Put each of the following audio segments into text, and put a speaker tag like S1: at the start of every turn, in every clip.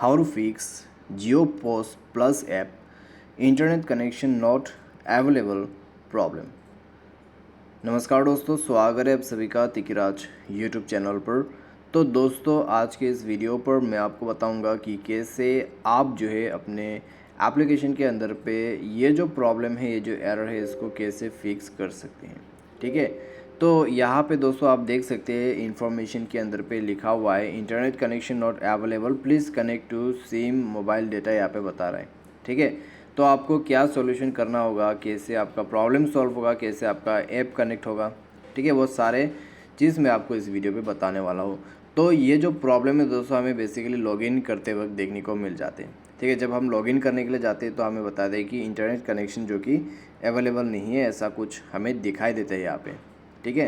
S1: How to fix Jio Post Plus app internet connection not available problem. नमस्कार दोस्तों, स्वागत है आप सभी का तिकिराज यूट्यूब चैनल पर। तो दोस्तों, आज के इस वीडियो पर मैं आपको बताऊंगा कि कैसे आप जो है अपने एप्लीकेशन के अंदर पे ये जो प्रॉब्लम है, ये जो एरर है, इसको कैसे फिक्स कर सकते हैं। ठीक है, तो यहाँ पे दोस्तों आप देख सकते हैं इन्फॉर्मेशन के अंदर पे लिखा हुआ है internet connection not available, please connect to SIM mobile data, यहाँ पे बता रहा है। ठीक है, तो आपको क्या सॉल्यूशन करना होगा, कैसे आपका प्रॉब्लम सॉल्व होगा, कैसे आपका ऐप कनेक्ट होगा, ठीक है, वो सारे चीज़ मैं आपको इस वीडियो पे बताने वाला हूँ। तो ये जो प्रॉब्लम है दोस्तों, हमें बेसिकली लॉगिन करते वक्त देखने को मिल जाते हैं। ठीक है, जब हम लॉगिन करने के लिए जाते हैं तो हमें बता दें कि इंटरनेट कनेक्शन जो कि अवेलेबल नहीं है, ऐसा कुछ हमें दिखाई देता है यहाँ पे। ठीक है,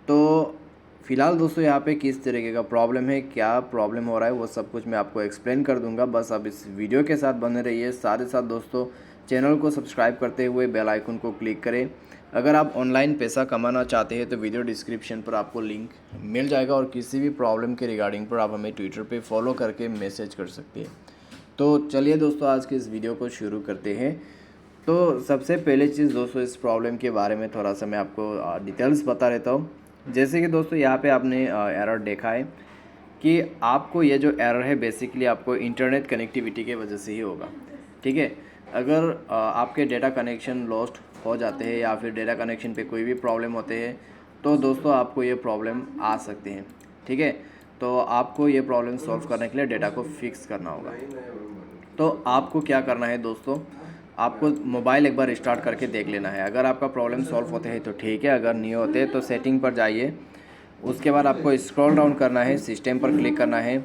S1: तो फ़िलहाल दोस्तों यहाँ पे किस तरीके का प्रॉब्लम है, क्या प्रॉब्लम हो रहा है, वो सब कुछ मैं आपको एक्सप्लेन कर दूंगा। बस आप इस वीडियो के साथ बने रहिए। साथ ही साथ दोस्तों, चैनल को सब्सक्राइब करते हुए बेल आइकन को क्लिक करें। अगर आप ऑनलाइन पैसा कमाना चाहते हैं तो वीडियो डिस्क्रिप्शन पर आपको लिंक मिल जाएगा, और किसी भी प्रॉब्लम के रिगार्डिंग पर आप हमें ट्विटर पर फॉलो करके मैसेज कर सकते हैं। तो चलिए दोस्तों, आज के इस वीडियो को शुरू करते हैं। तो सबसे पहले चीज़ दोस्तों, इस प्रॉब्लम के बारे में थोड़ा सा मैं आपको डिटेल्स बता देता हूँ। जैसे कि दोस्तों यहाँ पे आपने एरर देखा है कि आपको ये जो एरर है बेसिकली आपको इंटरनेट कनेक्टिविटी के वजह से ही होगा। ठीक है, अगर आपके डेटा कनेक्शन लॉस्ट हो जाते हैं या फिर डेटा कनेक्शन पे कोई भी प्रॉब्लम होते हैं तो दोस्तों आपको ये प्रॉब्लम आ सकते हैं। ठीक है, तो आपको ये प्रॉब्लम सॉल्व करने के लिए डेटा को फिक्स करना होगा। तो आपको क्या करना है दोस्तों, आपको मोबाइल एक बार स्टार्ट करके देख लेना है। अगर आपका प्रॉब्लम सॉल्व होते हैं तो ठीक है, अगर नहीं होते तो सेटिंग पर जाइए। उसके बाद आपको स्क्रॉल डाउन करना है, सिस्टम पर क्लिक करना है,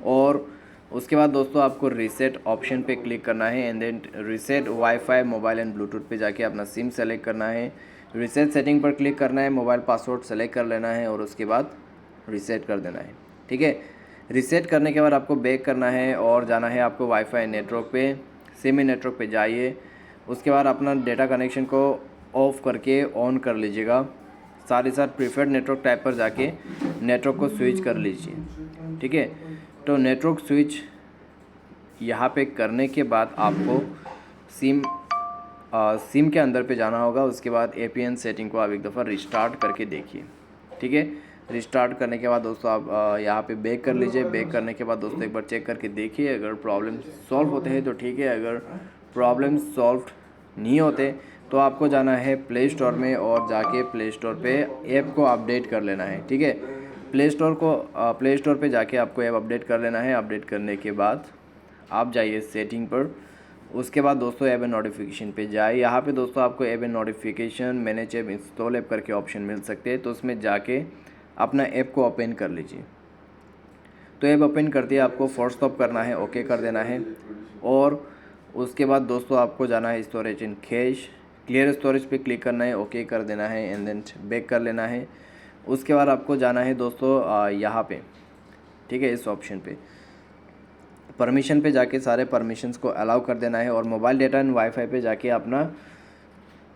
S1: और उसके बाद दोस्तों आपको रीसेट ऑप्शन पे क्लिक करना है, and then reset wifi mobile and Bluetooth पे जाके अपना सिम सेलेक्ट करना है। रीसेट सेटिंग पर क्लिक करना है, मोबाइल पासवर्ड सेलेक्ट कर लेना है, और उसके बाद रीसेट कर देना है। ठीक है, रीसेट करने के बाद आपको बैक करना है और जाना है आपको वाईफाई नेटवर्क पे, सेमी नेटवर्क पे जाइए। उसके बाद अपना डेटा कनेक्शन को ऑफ़ करके ऑन कर लीजिएगा। साथ ही साथ प्रीफर्ड नेटवर्क टाइप पर जाके नेटवर्क को स्विच कर लीजिए। ठीक है, तो नेटवर्क स्विच यहाँ पे करने के बाद आपको सिम के अंदर पे जाना होगा। उसके बाद एपीएन सेटिंग को आप एक दफ़ा रिस्टार्ट करके देखिए। ठीक है, रिस्टार्ट करने के बाद दोस्तों आप यहाँ पे बैक कर लीजिए। बैक करने के बाद दोस्तों एक बार चेक करके देखिए, अगर प्रॉब्लम सॉल्व होते हैं तो ठीक है, अगर प्रॉब्लम सॉल्व नहीं होते तो आपको जाना है प्ले स्टोर में, और जाके प्ले स्टोर पे ऐप को अपडेट कर लेना है। ठीक है, प्ले स्टोर पे जाके आपको ऐप अपडेट कर लेना है। अपडेट करने के बाद आप जाइए सेटिंग पर। उसके बाद दोस्तों ऐप एंड नोटिफिकेशन पे जाए। यहाँ पे दोस्तों आपको app and notification, manage app, install app करके ऑप्शन मिल सकते हैं। तो उसमें जाके अपना ऐप को ओपन कर लीजिए। तो ऐप ओपन करते ही आपको फोर्स स्टॉप करना है, ओके कर देना है, और उसके बाद दोस्तों आपको जाना है storage and cash, clear storage पे क्लिक करना है, ओके कर देना है, एंड देन बैक कर लेना है। उसके बाद आपको जाना है दोस्तों यहाँ पे, ठीक है, इस ऑप्शन पे परमिशन पे जाके सारे परमिशंस को अलाउ कर देना है, और मोबाइल डेटा एंड वाईफाई पे जाके अपना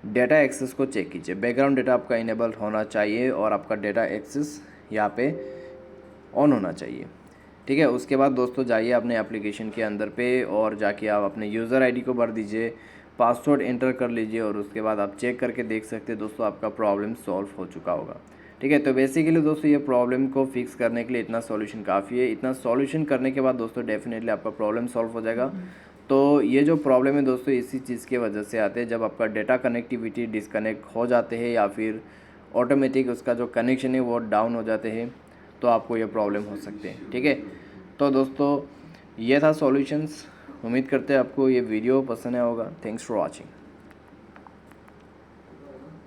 S1: डेटा एक्सेस को चेक कीजिए। बैकग्राउंड डेटा आपका इनेबल होना चाहिए और आपका डेटा एक्सेस यहाँ पे ऑन होना चाहिए। ठीक है, उसके बाद दोस्तों जाइए अपने एप्लीकेशन के अंदर पे, और जाके आप अपने यूज़र आईडी को भर दीजिए, पासवर्ड एंटर कर लीजिए, और उसके बाद आप चेक करके देख सकते हैं दोस्तों आपका प्रॉब्लम सॉल्व हो चुका होगा। ठीक है, तो बेसिकली दोस्तों ये प्रॉब्लम को फिक्स करने के लिए इतना सॉल्यूशन काफ़ी है। इतना सॉल्यूशन करने के बाद दोस्तों डेफिनेटली आपका प्रॉब्लम सॉल्व हो जाएगा। तो ये जो प्रॉब्लम है दोस्तों, इसी चीज़ की वजह से आते हैं, जब आपका डेटा कनेक्टिविटी डिसकनेक्ट हो जाते हैं या फिर ऑटोमेटिक उसका जो कनेक्शन है वो डाउन हो जाते हैं, तो आपको ये प्रॉब्लम हो सकते हैं। ठीक है, तो दोस्तों ये था सॉल्यूशंस। उम्मीद करते हैं आपको ये वीडियो पसंद आया होगा। Thanks for watching.